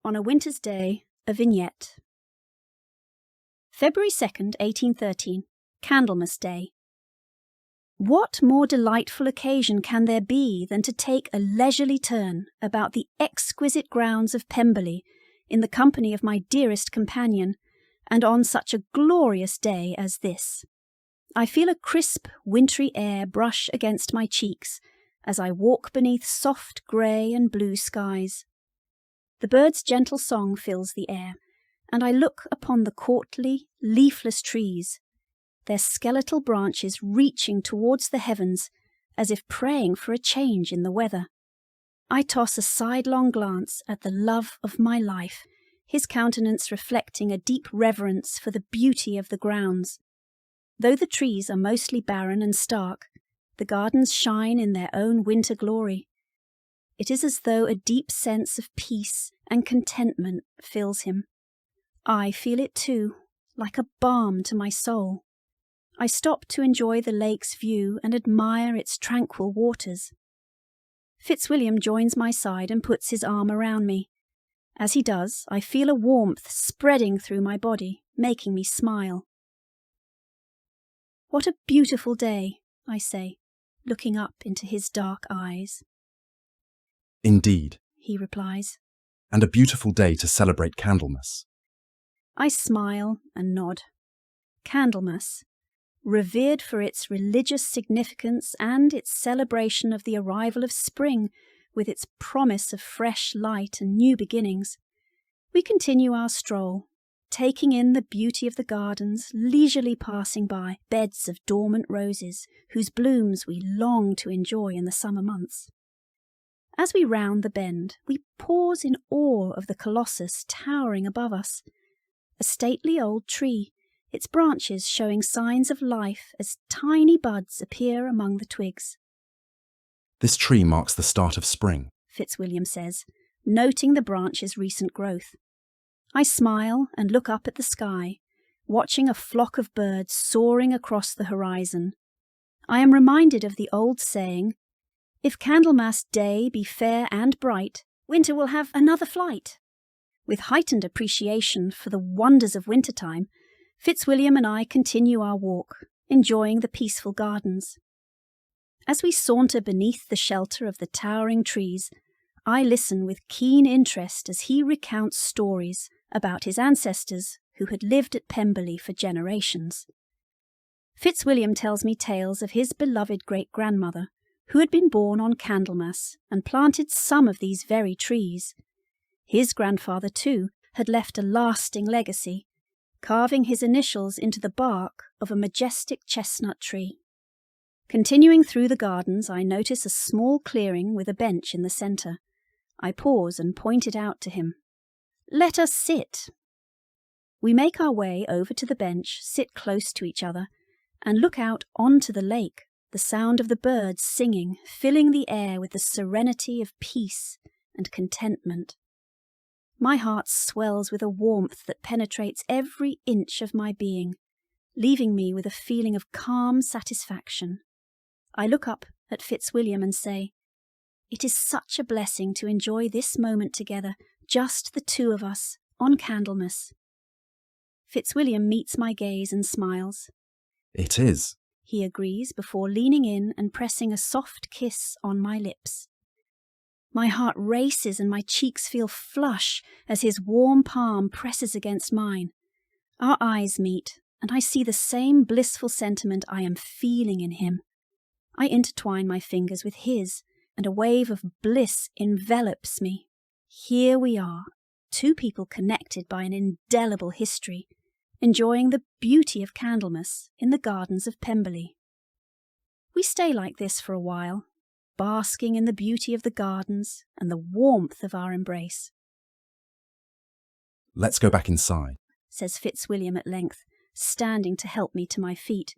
On a Winter's Day, a Vignette. February 2nd, 1813, Candlemas Day. What more delightful occasion can there be than to take a leisurely turn about the exquisite grounds of Pemberley in the company of my dearest companion, and on such a glorious day as this? I feel a crisp, wintry air brush against my cheeks as I walk beneath soft grey and blue skies. The bird's gentle song fills the air, and I look upon the courtly, leafless trees, their skeletal branches reaching towards the heavens as if praying for a change in the weather. I toss a sidelong glance at the love of my life, his countenance reflecting a deep reverence for the beauty of the grounds. Though the trees are mostly barren and stark, the gardens shine in their own winter glory. It is as though a deep sense of peace and contentment fills him. I feel it too, like a balm to my soul. I stop to enjoy the lake's view and admire its tranquil waters. Fitzwilliam joins my side and puts his arm around me. As he does, I feel a warmth spreading through my body, making me smile. "What a beautiful day," I say, looking up into his dark eyes. "Indeed," he replies. "And a beautiful day to celebrate Candlemas." I smile and nod. Candlemas, revered for its religious significance and its celebration of the arrival of spring, with its promise of fresh light and new beginnings. We continue our stroll, taking in the beauty of the gardens, leisurely passing by beds of dormant roses, whose blooms we long to enjoy in the summer months. As we round the bend, we pause in awe of the colossus towering above us. A stately old tree, its branches showing signs of life as tiny buds appear among the twigs. "This tree marks the start of spring," Fitzwilliam says, noting the branch's recent growth. I smile and look up at the sky, watching a flock of birds soaring across the horizon. I am reminded of the old saying, "If Candlemas Day be fair and bright, winter will have another flight." With heightened appreciation for the wonders of wintertime, Fitzwilliam and I continue our walk, enjoying the peaceful gardens. As we saunter beneath the shelter of the towering trees, I listen with keen interest as he recounts stories about his ancestors who had lived at Pemberley for generations. Fitzwilliam tells me tales of his beloved great-grandmother, who had been born on Candlemas and planted some of these very trees. His grandfather, too, had left a lasting legacy, carving his initials into the bark of a majestic chestnut tree. Continuing through the gardens, I notice a small clearing with a bench in the centre. I pause and point it out to him. "Let us sit." We make our way over to the bench, sit close to each other, and look out onto the lake, the sound of the birds singing, filling the air with the serenity of peace and contentment. My heart swells with a warmth that penetrates every inch of my being, leaving me with a feeling of calm satisfaction. I look up at Fitzwilliam and say, "It is such a blessing to enjoy this moment together, just the two of us, on Candlemas." Fitzwilliam meets my gaze and smiles. "It is," he agrees before leaning in and pressing a soft kiss on my lips. My heart races and my cheeks feel flush as his warm palm presses against mine. Our eyes meet, and I see the same blissful sentiment I am feeling in him. I intertwine my fingers with his, and a wave of bliss envelops me. Here we are, two people connected by an indelible history, enjoying the beauty of Candlemas in the gardens of Pemberley. We stay like this for a while, basking in the beauty of the gardens and the warmth of our embrace. "Let's go back inside," says Fitzwilliam at length, standing to help me to my feet.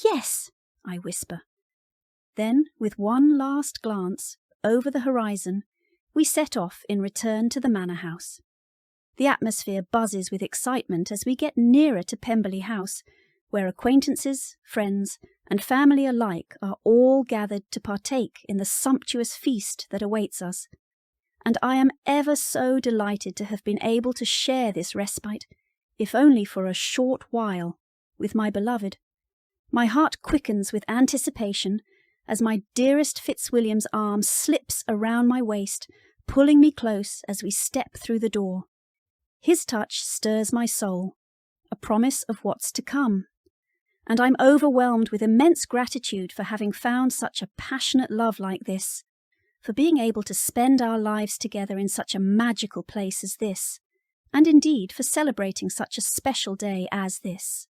"Yes," I whisper. Then, with one last glance over the horizon, we set off in return to the manor house. The atmosphere buzzes with excitement as we get nearer to Pemberley House, where acquaintances, friends, and family alike are all gathered to partake in the sumptuous feast that awaits us. and I am ever so delighted to have been able to share this respite, if only for a short while, with my beloved. My heart quickens with anticipation as my dearest Fitzwilliam's arm slips around my waist, pulling me close as we step through the door. His touch stirs my soul, a promise of what's to come, and I'm overwhelmed with immense gratitude for having found such a passionate love like this, for being able to spend our lives together in such a magical place as this, and indeed for celebrating such a special day as this.